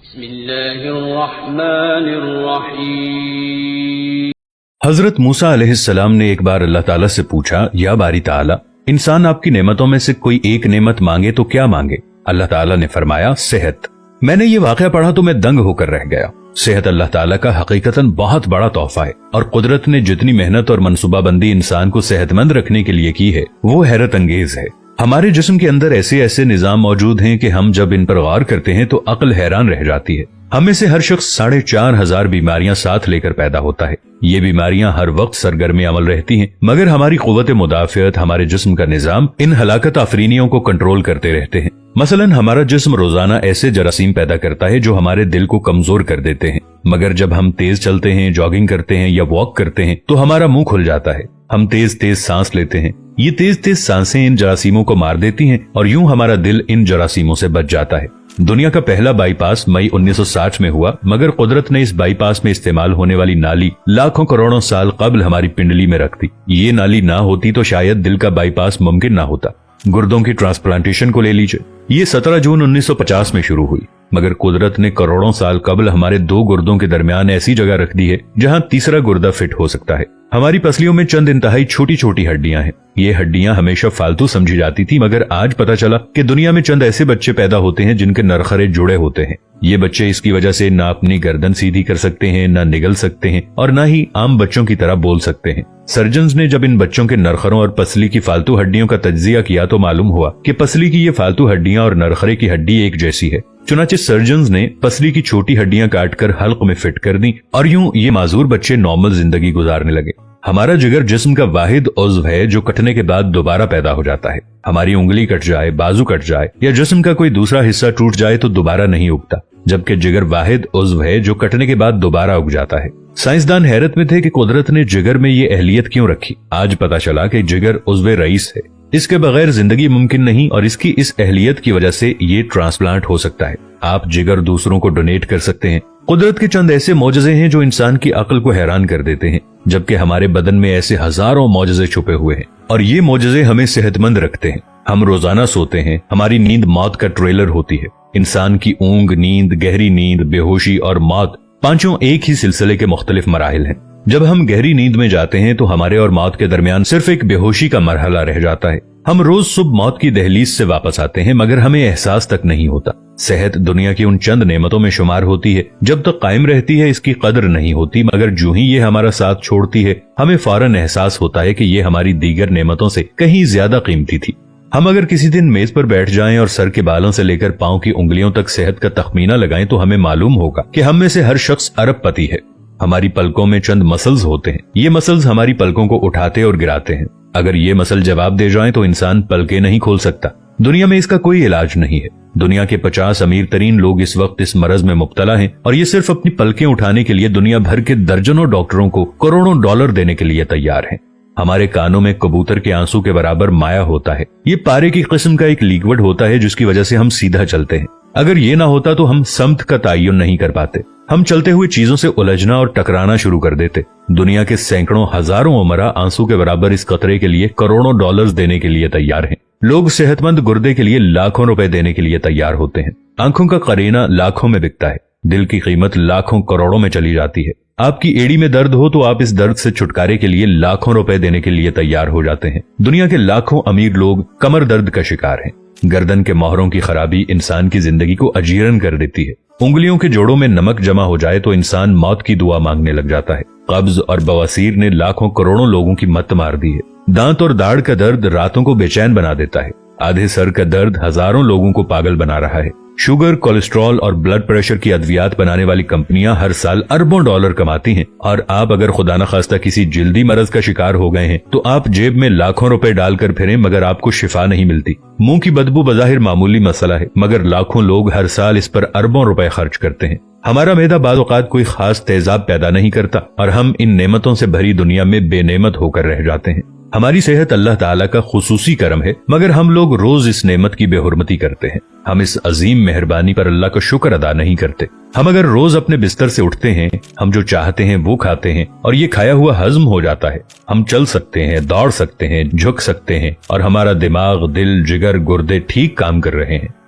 بسم اللہ الرحمن الرحیم۔ حضرت موسیٰ علیہ السلام نے ایک بار اللہ تعالیٰ سے پوچھا، یا باری تعالیٰ، انسان آپ کی نعمتوں میں سے کوئی ایک نعمت مانگے تو کیا مانگے؟ اللہ تعالیٰ نے فرمایا، صحت۔ میں نے یہ واقعہ پڑھا تو میں دنگ ہو کر رہ گیا۔ صحت اللہ تعالیٰ کا حقیقتاً بہت بڑا تحفہ ہے، اور قدرت نے جتنی محنت اور منصوبہ بندی انسان کو صحت مند رکھنے کے لیے کی ہے وہ حیرت انگیز ہے۔ ہمارے جسم کے اندر ایسے نظام موجود ہیں کہ ہم جب ان پر غور کرتے ہیں تو عقل حیران رہ جاتی ہے۔ ہم میں سے ہر شخص 4,500 بیماریاں ساتھ لے کر پیدا ہوتا ہے۔ یہ بیماریاں ہر وقت سرگرم عمل رہتی ہیں، مگر ہماری قوت مدافعت، ہمارے جسم کا نظام ان ہلاکت آفرینیوں کو کنٹرول کرتے رہتے ہیں۔ مثلا ہمارا جسم روزانہ ایسے جراثیم پیدا کرتا ہے جو ہمارے دل کو کمزور کر دیتے ہیں، مگر جب ہم تیز چلتے ہیں، جاگنگ کرتے ہیں یا واک کرتے ہیں تو ہمارا منہ کھل جاتا ہے۔ ہم تیز سانس لیتے ہیں، یہ تیز سانسیں ان جراثیموں کو مار دیتی ہیں اور یوں ہمارا دل ان جراثیموں سے بچ جاتا ہے۔ دنیا کا پہلا بائی پاس مئی 1960 میں ہوا، مگر قدرت نے اس بائی پاس میں استعمال ہونے والی نالی لاکھوں کروڑوں سال قبل ہماری پنڈلی میں رکھ دی۔ یہ نالی نہ ہوتی تو شاید دل کا بائی پاس ممکن نہ ہوتا۔ گردوں کی ٹرانسپلانٹیشن کو لے لیجئے، یہ 17 جون 1950 میں شروع ہوئی، مگر قدرت نے کروڑوں سال قبل ہمارے 2 گردوں کے درمیان ایسی جگہ رکھ دی ہے جہاں تیسرا گردہ فٹ ہو سکتا ہے۔ ہماری پسلیوں میں چند انتہائی چھوٹی ہڈیاں ہیں۔ یہ ہڈیاں ہمیشہ فالتو سمجھی جاتی تھی، مگر آج پتا چلا کہ دنیا میں چند ایسے بچے پیدا ہوتے ہیں جن کے نرخرے جڑے ہوتے ہیں۔ یہ بچے اس کی وجہ سے نہ اپنی گردن سیدھی کر سکتے ہیں، نہ نگل سکتے ہیں، اور نہ ہی عام بچوں کی طرح بول سکتے ہیں۔ سرجنز نے جب ان بچوں کے نرخروں اور پسلی کی فالتو ہڈیوں کا تجزیہ کیا تو معلوم ہوا کہ پسلی کی یہ فالتو ہڈیاں اور نرخرے کی ہڈی ایک جیسی ہے۔ چنانچہ سرجنز نے پسلی کی چھوٹی ہڈیاں کاٹ کر حلق میں فٹ کر دیں، اور یوں یہ معذور بچے نارمل زندگی گزارنے لگے۔ ہمارا جگر جسم کا واحد عضو ہے جو کٹنے کے بعد دوبارہ پیدا ہو جاتا ہے۔ ہماری انگلی کٹ جائے، بازو کٹ جائے یا جسم کا کوئی دوسرا حصہ ٹوٹ جائے تو دوبارہ نہیں اگتا، جبکہ جگر واحد عضو ہے جو کٹنے کے بعد دوبارہ اگ جاتا ہے۔ سائنسدان حیرت میں تھے کہ قدرت نے جگر میں یہ اہلیت کیوں رکھی۔ آج پتا چلا کہ جگر عضو رئیس ہے، اس کے بغیر زندگی ممکن نہیں، اور اس کی اس اہلیت کی وجہ سے یہ ٹرانسپلانٹ ہو سکتا ہے۔ آپ جگر دوسروں کو ڈونیٹ کر سکتے ہیں۔ قدرت کے چند ایسے معجزے ہیں جو انسان کی عقل کو حیران کر دیتے ہیں، جبکہ ہمارے بدن میں ایسے ہزاروں معجزے چھپے ہوئے ہیں، اور یہ معجزے ہمیں صحت مند رکھتے ہیں۔ ہم روزانہ سوتے ہیں، ہماری نیند موت کا ٹریلر ہوتی ہے۔ انسان کی اونگ، نیند، گہری نیند، بے ہوشی اور موت، پانچوں ایک ہی سلسلے کے مختلف مراحل ہیں۔ جب ہم گہری نیند میں جاتے ہیں تو ہمارے اور موت کے درمیان صرف ایک بے ہوشی کا مرحلہ رہ جاتا ہے۔ ہم روز صبح موت کی دہلیز سے واپس آتے ہیں، مگر ہمیں احساس تک نہیں ہوتا۔ صحت دنیا کی ان چند نعمتوں میں شمار ہوتی ہے، جب تک قائم رہتی ہے اس کی قدر نہیں ہوتی، مگر جو ہی یہ ہمارا ساتھ چھوڑتی ہے ہمیں فوراً احساس ہوتا ہے کہ یہ ہماری دیگر نعمتوں سے کہیں زیادہ قیمتی تھی۔ ہم اگر کسی دن میز پر بیٹھ جائیں اور سر کے بالوں سے لے کر پاؤں کی انگلیوں تک صحت کا تخمینہ لگائیں تو ہمیں معلوم ہوگا کہ ہم میں سے ہر شخص ارب پتی ہے۔ ہماری پلکوں میں چند مسلز ہوتے ہیں، یہ مسلز ہماری پلکوں کو اٹھاتے اور گراتے ہیں۔ اگر یہ مسل جواب دے جائیں تو انسان پلکیں نہیں کھول سکتا۔ دنیا میں اس کا کوئی علاج نہیں ہے۔ دنیا کے 50 امیر ترین لوگ اس وقت اس مرض میں مبتلا ہیں، اور یہ صرف اپنی پلکیں اٹھانے کے لیے دنیا بھر کے درجنوں ڈاکٹروں کو کروڑوں ڈالر دینے کے لیے تیار ہیں۔ ہمارے کانوں میں کبوتر کے آنسو کے برابر مایا ہوتا ہے، یہ پارے کی قسم کا ایک لیکوڈ ہوتا ہے جس کی وجہ سے ہم سیدھا چلتے ہیں۔ اگر یہ نہ ہوتا تو ہم سمت کا تعین نہیں کر پاتے، ہم چلتے ہوئے چیزوں سے الجھنا اور ٹکرانا شروع کر دیتے۔ دنیا کے سینکڑوں ہزاروں عمرہ آنسو کے برابر اس قطرے کے لیے کروڑوں ڈالرز دینے کے لیے تیار ہیں۔ لوگ صحت مند گردے کے لیے لاکھوں روپے دینے کے لیے تیار ہوتے ہیں۔ آنکھوں کا قرینہ لاکھوں میں بکتا ہے، دل کی قیمت لاکھوں کروڑوں میں چلی جاتی ہے۔ آپ کی ایڑی میں درد ہو تو آپ اس درد سے چھٹکارے کے لیے لاکھوں روپے دینے کے لیے تیار ہو جاتے ہیں۔ دنیا کے لاکھوں امیر لوگ کمر درد کا شکار ہیں۔ گردن کے موہروں کی خرابی انسان کی زندگی کو اجیرن کر دیتی ہے۔ انگلیوں کے جوڑوں میں نمک جمع ہو جائے تو انسان موت کی دعا مانگنے لگ جاتا ہے۔ قبض اور بواسیر نے لاکھوں کروڑوں لوگوں کی مت مار دی ہے۔ دانت اور داڑھ کا درد راتوں کو بے چین بنا دیتا ہے۔ آدھے سر کا درد ہزاروں لوگوں کو پاگل بنا رہا ہے۔ شوگر، کولیسٹرول اور بلڈ پریشر کی ادویات بنانے والی کمپنیاں ہر سال اربوں ڈالر کماتی ہیں، اور آپ اگر خدا نخواستہ کسی جلدی مرض کا شکار ہو گئے ہیں تو آپ جیب میں لاکھوں روپے ڈال کر پھریں مگر آپ کو شفا نہیں ملتی۔ منہ کی بدبو بظاہر معمولی مسئلہ ہے، مگر لاکھوں لوگ ہر سال اس پر اربوں روپے خرچ کرتے ہیں۔ ہمارا معدہ بعض اوقات کوئی خاص تیزاب پیدا نہیں کرتا، اور ہم ان نعمتوں سے بھری دنیا میں بے نعمت ہو کر رہ جاتے ہیں۔ ہماری صحت اللہ تعالیٰ کا خصوصی کرم ہے، مگر ہم لوگ روز اس نعمت کی بے حرمتی کرتے ہیں۔ ہم اس عظیم مہربانی پر اللہ کا شکر ادا نہیں کرتے۔ ہم اگر روز اپنے بستر سے اٹھتے ہیں، ہم جو چاہتے ہیں وہ کھاتے ہیں، اور یہ کھایا ہوا ہضم ہو جاتا ہے، ہم چل سکتے ہیں، دوڑ سکتے ہیں، جھک سکتے ہیں، اور ہمارا دماغ، دل، جگر، گردے ٹھیک کام کر رہے ہیں۔